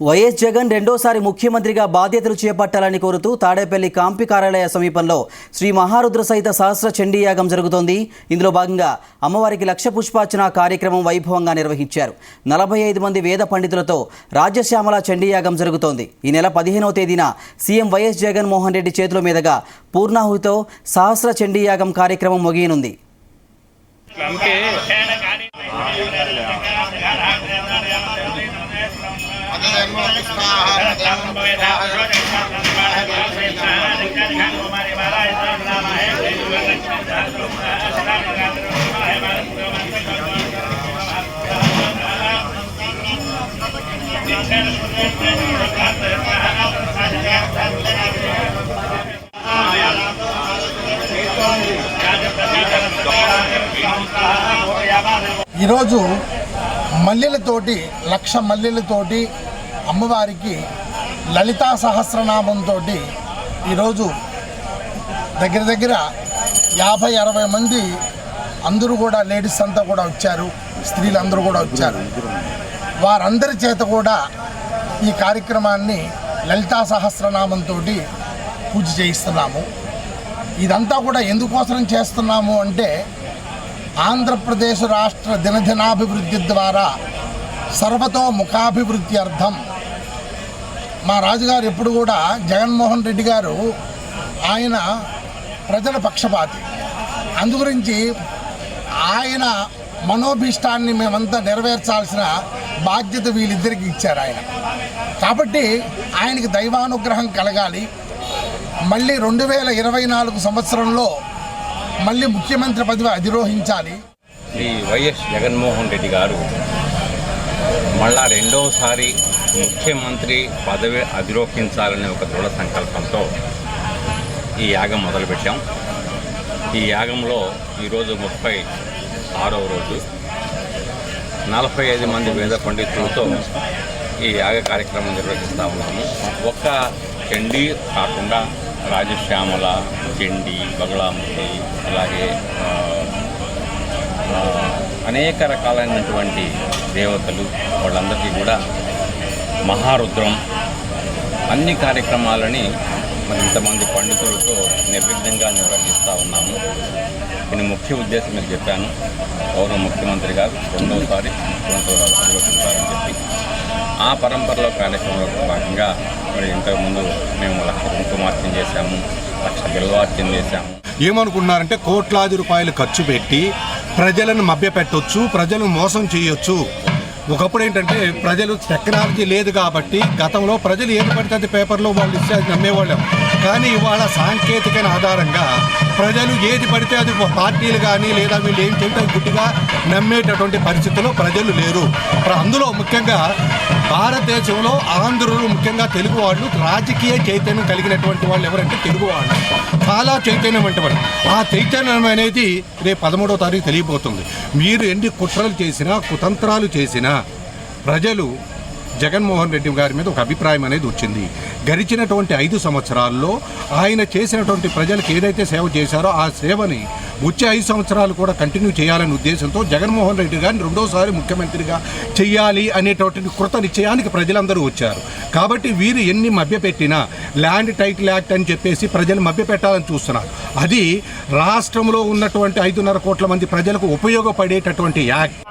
YS Jagan రెండోసారి ముఖ్యమంత్రిగా బాధ్యతలు చేపట్టాలని కోరుతూ తాడేపల్లి కాంపి కార్యాలయ సమీపంలో శ్రీ మహారుద్ర సహిత సహస్ర చండీ యాగం జరుగుతోంది. ఇందులో భాగంగా అమ్మవారికి లక్ష పుష్పార్చన కార్యక్రమం వైభవంగా నిర్వహించారు. 45 మంది వేద పండితులతో రాజ్యశ్యామల చండీ యాగం జరుగుతోంది. ఈ నెల 15వ తేదీన సీఎం వైఎస్ జగన్ మోహన్ రెడ్డి చేతుల మీదుగా పూర్ణాహుతితో సహస్ర చండీ యాగం కార్యక్రమం ముగియనుంది. ఈరోజు మల్లెలతోటి లక్ష మల్లెలతోటి అమ్మవారికి లలితా సహస్రనామంతో ఈరోజు దగ్గర 50-60 మంది అందరూ కూడా లేడీస్ అంతా కూడా వచ్చారు, స్త్రీలందరూ కూడా వచ్చారు. వారందరి చేత కూడా ఈ కార్యక్రమాన్ని లలితా సహస్రనామంతో పూజ చేయిస్తున్నాము. ఇదంతా కూడా ఎందుకోసం చేస్తున్నాము అంటే ఆంధ్రప్రదేశ్ రాష్ట్ర దినదినాభివృద్ధి ద్వారా సర్వతో ముఖాభివృద్ధి అర్థం. మా రాజుగారు ఎప్పుడు కూడా జగన్మోహన్ రెడ్డి గారు ఆయన ప్రజల పక్షపాతి. అందుగురించి ఆయన మనోభీష్టాన్ని మేమంతా నెరవేర్చాల్సిన బాధ్యత వీళ్ళిద్దరికి ఇచ్చారు ఆయన. కాబట్టి ఆయనకి దైవానుగ్రహం కలగాలి. మళ్ళీ 2024 సంవత్సరంలో మళ్ళీ ముఖ్యమంత్రి పదవి అధిరోహించాలి. శ్రీ వైఎస్ జగన్మోహన్ రెడ్డి గారు మళ్ళా రెండోసారి ముఖ్యమంత్రి పదవి అధిరోహించాలనే ఒక దృఢ సంకల్పంతో ఈ యాగం మొదలుపెట్టాం. ఈ యాగంలో ఈరోజు 36వ రోజు 45 మంది వేద పండితులతో ఈ యాగ కార్యక్రమం నిర్వహిస్తూ ఉన్నాము. ఒక్క చండీ కాకుండా రాజశ్యామల, చండీ, బగళాముఖి, అలాగే అనేక రకాలైనటువంటి దేవతలు వాళ్ళందరికీ కూడా మహారుద్రం అన్ని కార్యక్రమాలని మరి ఇంతమంది పండితులతో నిర్విఘ్నంగా నిర్వహిస్తూ ఉన్నాము. దీని ముఖ్య ఉద్దేశం మీకు చెప్పాను. గౌరవ ముఖ్యమంత్రి గారు రెండోసారి ముఖ్యమంత్రి నిర్వహిస్తారని చెప్పి ఆ పరంపరలో కార్యక్రమంలో భాగంగా మరి ఇంతకుముందు మేము లక్ష కుంకుమార్చన చేశాము, లక్ష బిల్వార్చన చేశాము. ఏమనుకున్నారంటే కోట్లాది రూపాయలు ఖర్చు పెట్టి ప్రజలను మభ్యపెట్టొచ్చు, ప్రజలను మోసం చేయొచ్చు. ఒకప్పుడు ఏంటంటే ప్రజలు టెక్నాలజీ లేదు కాబట్టి గతంలో ప్రజలు ఏది పడితే అది పేపర్లో వాళ్ళు ఇస్తే అది నమ్మేవాళ్ళం. కానీ ఇవాళ సాంకేతికత ఆధారంగా ప్రజలు ఏది పడితే అది పార్టీలు కానీ లేదా వీళ్ళు ఏం చెబితే గుడ్డిగా నమ్మేటటువంటి పరిస్థితుల్లో ప్రజలు లేరు. అందులో ముఖ్యంగా భారతదేశంలో ఆంధ్రులు, ముఖ్యంగా తెలుగు వాళ్ళు రాజకీయ చైతన్యం కలిగినటువంటి వాళ్ళు ఎవరంటే తెలుగు వాళ్ళు. చాలా చైతన్యం అంటే వాళ్ళు. ఆ చైతన్యం అనేది రేపు 13వ తారీఖు తెలియబోతుంది. మీరు ఎన్ని కుట్రలు చేసినా, కుతంత్రాలు చేసినా ప్రజలు జగన్మోహన్ రెడ్డి గారి మీద ఒక అభిప్రాయం అనేది వచ్చింది. గడిచినటువంటి 5 సంవత్సరాల్లో ఆయన చేసినటువంటి ప్రజలకు ఏదైతే సేవ చేశారో ఆ సేవని వచ్చే 5 సంవత్సరాలు కూడా కంటిన్యూ చేయాలనే ఉద్దేశంతో జగన్మోహన్ రెడ్డి గారిని రెండోసారి ముఖ్యమంత్రిగా చెయ్యాలి అనేటువంటి కృత నిశ్చయానికి ప్రజలందరూ వచ్చారు. కాబట్టి వీరు ఎన్ని మభ్యపెట్టినా ల్యాండ్ టైటిల్ యాక్ట్ అని చెప్పేసి ప్రజలు మభ్యపెట్టాలని చూస్తున్నారు. అది రాష్ట్రంలో ఉన్నటువంటి 5.5 కోట్ల మంది ప్రజలకు ఉపయోగపడేటటువంటి యాక్ట్.